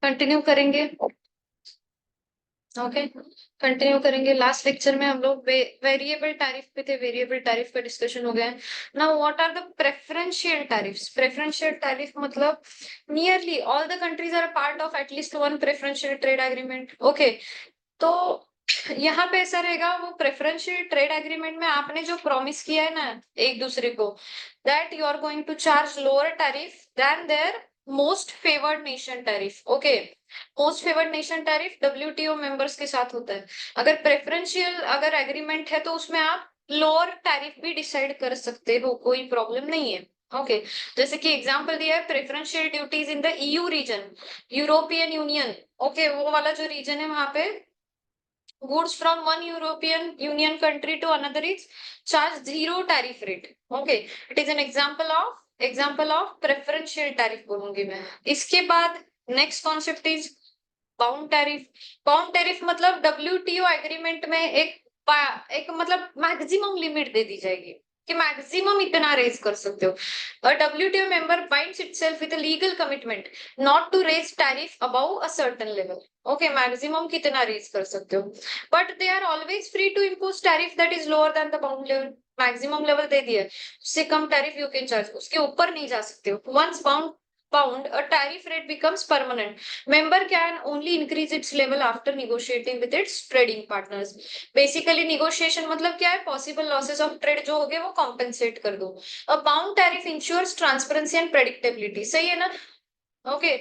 Continue करेंगे। Okay, continue करेंगे। Last lecture में हम लोग वेरिएबल टैरिफ पे थे, वेरिएबल टैरिफ पे डिस्कशन हो गया है। Now what are the preferential tariffs? Preferential tariff मतलब nearly all the countries are part of at least one preferential trade agreement. Okay, तो यहाँ पे ऐसा रहेगा, वो प्रेफरेंशियल ट्रेड एग्रीमेंट में आपने जो प्रॉमिस किया है ना एक दूसरे को, that you are going to charge lower tariff then there most favoured nation tariff. Okay, most favoured nation tariff WTO members के साथ होता है। अगर प्रेफरेंशियल अगर एग्रीमेंट है तो उसमें आप लोअर टैरिफ भी डिसाइड कर सकते हो, कोई प्रॉब्लम नहीं है। ओके, जैसे कि एग्जांपल दिया है preferential duties in the EU region, European Union. Okay, वो वाला जो रीजन है वहां पे goods from one European Union country to another is charged zero tariff rate. Okay, it is an example of preferential tariff बोलूंगी मैं। इसके बाद next concept is bound tariff. Bound tariff मतलब डब्ल्यूटीओ एग्रीमेंट में एक मतलब मैक्सिमम लिमिट दे दी जाएगी कि मैक्सिमम इतना रेज कर सकते हो। A WTO member binds itself with a legal commitment not to raise tariff above a certain level. Okay, maximum कितना रेज कर सकते हो, but they are always free to impose tariff that is lower than the bound level. Maximum level दे दिया, उससे कम tariff you can charge, उसके ऊपर नहीं जा सकते हो। Once bound, a tariff rate becomes permanent. Member can only increase its level after negotiating with its trading partners. Basically negotiation मतलब क्या है, possible losses of trade जो हो गए वो compensate कर दो। A bound tariff ensures transparency and predictability। सही है ना? ओके,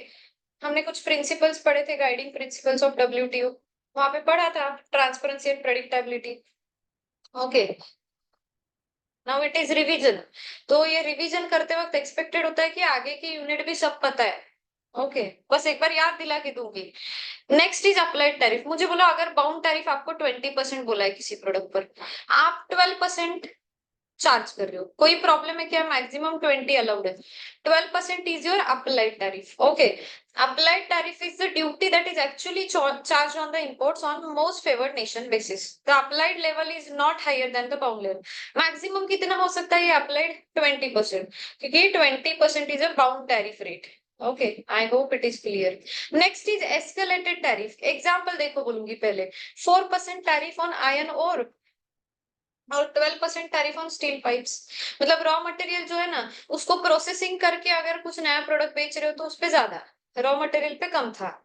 हमने कुछ प्रिंसिपल्स पढ़े थे, गाइडिंग प्रिंसिपल्स ऑफ डब्ल्यूटीओ, वहां पे पढ़ा था transparency and predictability. Okay, now it is revision. तो ये रिवीजन करते वक्त एक्सपेक्टेड होता है कि आगे की यूनिट भी सब पता है। ओके, बस एक बार याद दिला के दूंगी। Next is applied tariff. मुझे बोला अगर बाउंड टैरिफ आपको 20% बोला है किसी प्रोडक्ट पर, आप 12% चार्ज कर रहे हो, कोई प्रॉब्लम है क्या? मैक्सिमम 20 अलाउड है। 12% is your applied tariff. Okay, applied tariff is the duty that is actually charge on the imports on most favoured nation basis. The applied level is not higher than the bound level. Maximum कितना हो सकता है ये applied? 20%, क्योंकि 20% is a bound tariff rate. Okay, I hope it is clear. Next is escalated tariff. Example देखो बोलूंगी पहले। 4% tariff on iron ore और 12% टैरिफ ऑन स्टील पाइप्स। मतलब रॉ मटेरियल जो है ना, उसको प्रोसेसिंग करके अगर कुछ नया प्रोडक्ट बेच रहे हो तो उस पे ज्यादा, रॉ मटेरियल पे कम था।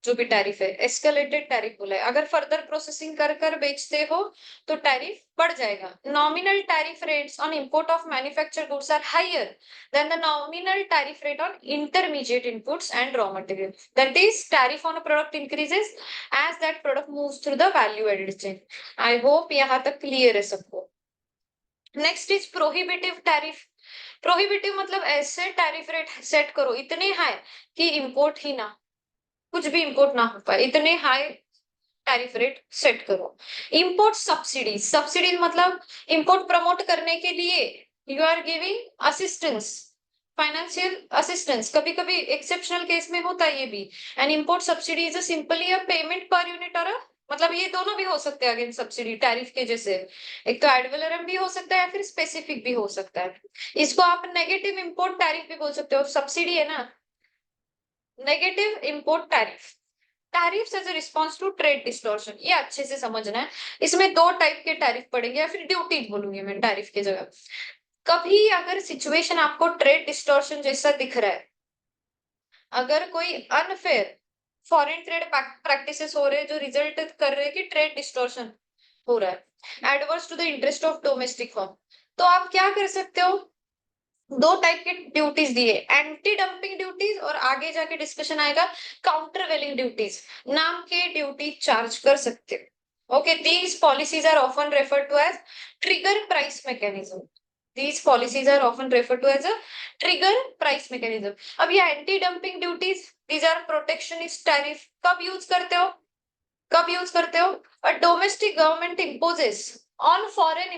जो भी टैरिफ है एस्केलेटेड टैरिफ बोला है। अगर फर्दर प्रोसेसिंग कर कर बेचते हो तो टैरिफ बढ़ जाएगा। Nominal tariff rates on import of manufacture goods are higher than the nominal tariff rate on intermediate inputs and raw material. That is tariff on a product increases as that product moves through the value added chain. I hope यहाँ तक clear है सबको। Next is prohibitive tariff. Prohibitive मतलब ऐसे tariff rate set करो इतने high कि import ही ना, कुछ भी इंपोर्ट ना हो पाए, इतने हाई टैरिफ रेट सेट करो। Import subsidies. सब्सिडीज मतलब इंपोर्ट प्रमोट करने के लिए you are giving assistance, financial assistance. कभी कभी एक्सेप्शनल केस में होता है ये भी। And import subsidy is simply a payment per unit और मतलब ये दोनों भी हो सकते हैं अगेन सब्सिडी टैरिफ के जैसे। एक तो एडवलरम भी हो सकता है या फिर स्पेसिफिक भी हो सकता है। इसको आप नेगेटिव इंपोर्ट टैरिफ भी बोल सकते हो, सब्सिडी है ना। Negative import tariff, tariffs as a response to trade distortion, ये अच्छे से समझना है। इसमें दो टाइप के टैरिफ पड़ेंगे या फिर ड्यूटीज बोलूंगी मैं टैरिफ की जगह। कभी अगर सिचुएशन आपको ट्रेड डिस्टॉर्शन जैसा दिख रहा है, अगर कोई अनफेयर फॉरेन ट्रेड प्रैक्टिसेस हो रहे हैं जो रिजल्ट कर रहे हैं कि ट्रेड डिस्टॉर्शन हो रहा है adverse to the interest of domestic firm, तो आप क्या कर सकते हो? दो टाइप की ड्यूटीज दिए, एंटी डंपिंग ड्यूटीज और आगे जाके डिस्कशन आएगा काउंटर वेलिंग ड्यूटीज नाम के ड्यूटी चार्ज कर सकते हो। Okay, these policies are often refer to as trigger price mechanism. These policies are often referred to as a trigger price mechanism. अब ये anti dumping duties, these are protectionist tariff, कब use करते हो? कब use करते हो? A domestic government imposes on foreign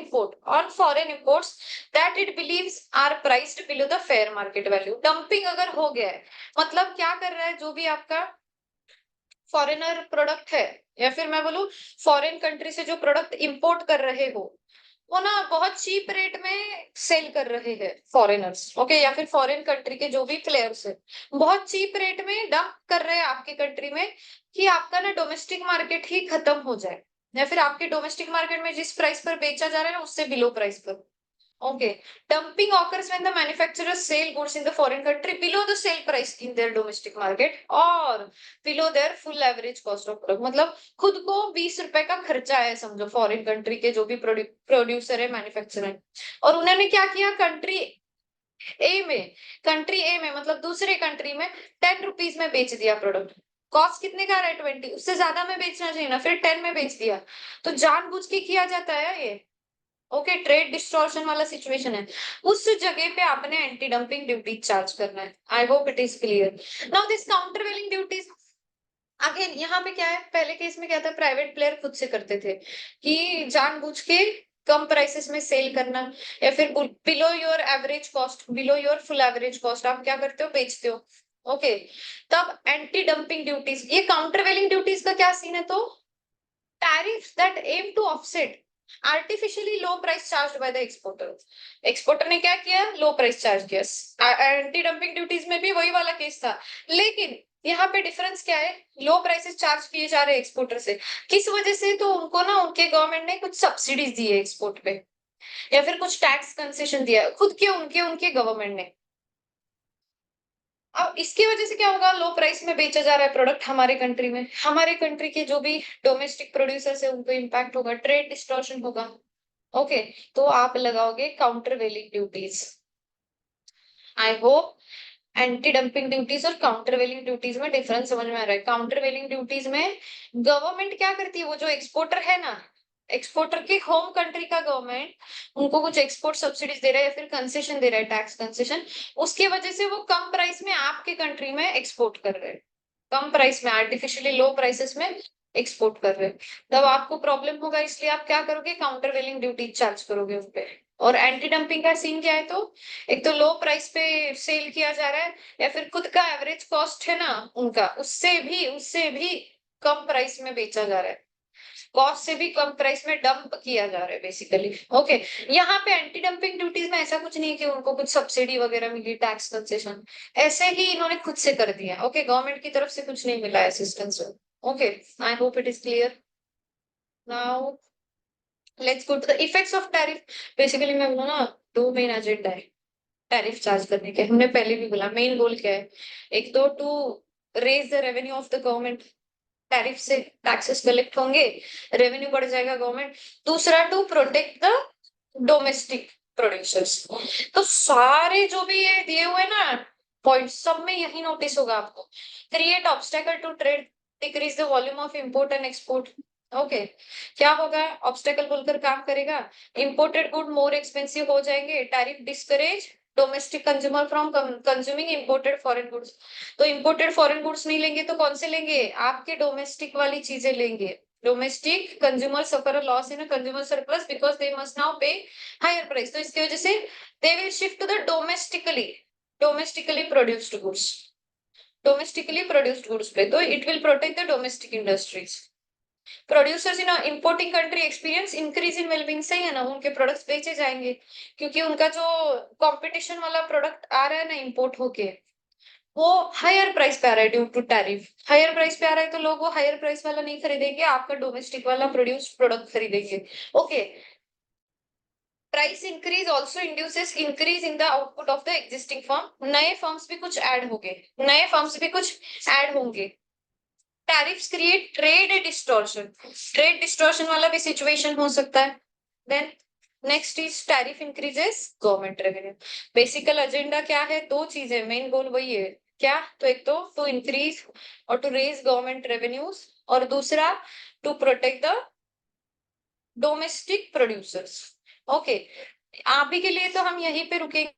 imports that it believes are priced below the fair market value. Dumping अगर हो गया है मतलब क्या कर रहा है, जो भी आपका फॉरेनर प्रोडक्ट है या फिर मैं बोलूं फॉरेन कंट्री से जो प्रोडक्ट इंपोर्ट कर रहे हो, वो ना बहुत चीप रेट में सेल कर रहे हैं फॉरेनर्स, ओके, या फिर फॉरेन कंट्री के जो भी प्लेयर्स है, बहुत चीप रेट में डंप कर रहे हैं आपके कंट्री में, कि आपका ना डोमेस्टिक मार्केट ही खत्म हो जाए, या फिर आपके डोमेस्टिक मार्केट में जिस प्राइस पर बेचा जा रहा है ना उससे बिलो प्राइस पर। Okay. Dumping occurs when the manufacturers sell goods in the foreign country below the sale price in their domestic market or below their full average cost of product. मतलब खुद को 20 रुपए का खर्चा है समझो फॉरेन कंट्री के जो भी प्रोड्यूसर है, मैन्युफैक्चरर है, और उन्होंने क्या किया, कंट्री ए में मतलब दूसरे कंट्री में 10 रुपीज में बेच दिया प्रोडक्ट। कॉस्ट कितने का है, 20, उससे ज्यादा में बेचना चाहिए ना, फिर 10 में बेच दिया। तो जानबूझ के किया जाता है ये। ओके, ट्रेड डिस्टॉर्शन वाला सिचुएशन है, उस जगह पे आपने एंटी डंपिंग ड्यूटी चार्ज करना है। I hope it is clear. Now this countervailing duties, again यहाँ पे क्या है, पहले केस में क्या था, प्राइवेट प्लेयर खुद से करते थे कि जानबूझ के कम प्राइसेस में सेल करना, या फिर below your average cost, below your full average cost आप क्या करते हो, बेचते हो। ओके, तब एंटी डंपिंग ड्यूटीज, ये काउंटर वेलिंग ड्यूटीज का क्या सीन है, तो tariffs that aim to offset artificially low price charged by the exporter। Exporter ने क्या किया, लो प्राइस चार्ज किया। एंटी डंपिंग ड्यूटीज में भी वही वाला केस था, लेकिन यहाँ पे डिफरेंस क्या है, लो प्राइसेस चार्ज किए जा रहे हैं एक्सपोर्टर से, किस वजह से, तो उनको ना उनके गवर्नमेंट ने कुछ सब्सिडीज दी है एक्सपोर्ट पे, या फिर कुछ टैक्स कंसेशन दिया खुद के उनके उनके गवर्नमेंट ने। अब इसकी वजह से क्या होगा, लो प्राइस में बेचा जा रहा है प्रोडक्ट हमारे कंट्री में, हमारे कंट्री के जो भी डोमेस्टिक प्रोड्यूसर्स है उनको इम्पैक्ट होगा, ट्रेड डिस्टॉर्शन होगा। ओके, तो आप लगाओगे countervailing duties. I hope anti dumping duties और काउंटर वेलिंग ड्यूटीज में डिफरेंस समझ में आ रहा है। काउंटर वेलिंग ड्यूटीज में गवर्नमेंट क्या करती है, वो जो एक्सपोर्टर है ना, एक्सपोर्टर के होम कंट्री का गवर्नमेंट उनको कुछ एक्सपोर्ट सब्सिडीज दे रहा है या फिर कंसेशन दे रहा है, टैक्स कंसेशन, उसकी वजह से वो कम प्राइस में आपके कंट्री में एक्सपोर्ट कर रहे हैं, कम प्राइस में, आर्टिफिशियली लो प्राइसेस में एक्सपोर्ट कर रहे हैं। तब आपको प्रॉब्लम होगा, इसलिए आप क्या करोगे, काउंटर वेलिंग ड्यूटी चार्ज करोगे उन पे। और एंटी डंपिंग का सीन क्या है, तो एक तो लो प्राइस पे सेल किया जा रहा है, या फिर खुद का एवरेज कॉस्ट है ना उनका, उससे भी कम प्राइस में बेचा जा रहा है, कॉस्ट से भी कम प्राइस में डंप किया जा रहा है बेसिकली। ओके, यहाँ पे एंटी डंपिंग ड्यूटीज में ऐसा कुछ नहीं है कि उनको कुछ सब्सिडी वगैरह मिली, टैक्स कंसेशन, ऐसे ही इन्होंने खुद से कर दिया। ओके, गवर्नमेंट की तरफ से कुछ नहीं मिला assistance. Okay, I hope it is clear. Now let's go to the effects of tariff. Basically मैं बोलूँ ना, दो मेन एजेंडा है टैरिफ चार्ज करने के, हमने पहले भी बोला मेन गोल क्या है, एक तो to raise the revenue of the government, tariff से टैक्सेस कलेक्ट होंगे, रेवेन्यू बढ़ जाएगा गवर्नमेंट। दूसरा, to protect the domestic producers. तो सारे जो भी ये दिए हुए ना पॉइंट, सब में यही नोटिस होगा आपको, create obstacle to trade, decrease the volume of import and export. Okay, क्या होगा, ऑब्स्टेकल बोलकर काम करेगा, इंपोर्टेड गुड मोर एक्सपेंसिव हो जाएंगे, tariff discourage domestic consumer from consuming imported foreign goods. तो इंपोर्टेड फॉरेन गुड्स नहीं लेंगे तो कौन से लेंगे, आपके डोमेस्टिक वाली चीजें लेंगे। Domestic consumer suffer a loss in a consumer surplus because they must now pay higher price. तो इसकी वजह से they will shift to the domestically produced goods, domestically produced goods पे। तो it will protect the domestic industries. Producers in importing country experience increase in wellbeing, सही है ना, उनके प्रोडक्ट्स बेचे जाएंगे, क्योंकि उनका जो कंपटीशन वाला प्रोडक्ट आ रहा है ना इंपोर्ट होके, वो हायर प्राइस पे आ रहा है due to tariff, higher price पे आ रहा है, तो लोग वो हायर प्राइस वाला नहीं खरीदेंगे, आपका डोमेस्टिक वाला प्रोड्यूस्ड प्रोडक्ट खरीदेंगे। Okay, price increase also induces increase in the output of the existing firm, नए फर्म्स भी कुछ ऐड होंगे, नए फर्म्स भी कुछ ऐड होंगे। Tariffs create trade distortion, trade distortion वाला भी सिचुएशन हो सकता है। Then next is tariff increases government revenue. Basically agenda क्या है, दो चीजें, मेन गोल वही है, क्या, तो एक तो टू इंक्रीज और टू रेज गवर्नमेंट रेवेन्यूज, और दूसरा to protect the domestic producers. Okay, अभी के लिए तो हम यहीं पे रुकेंगे।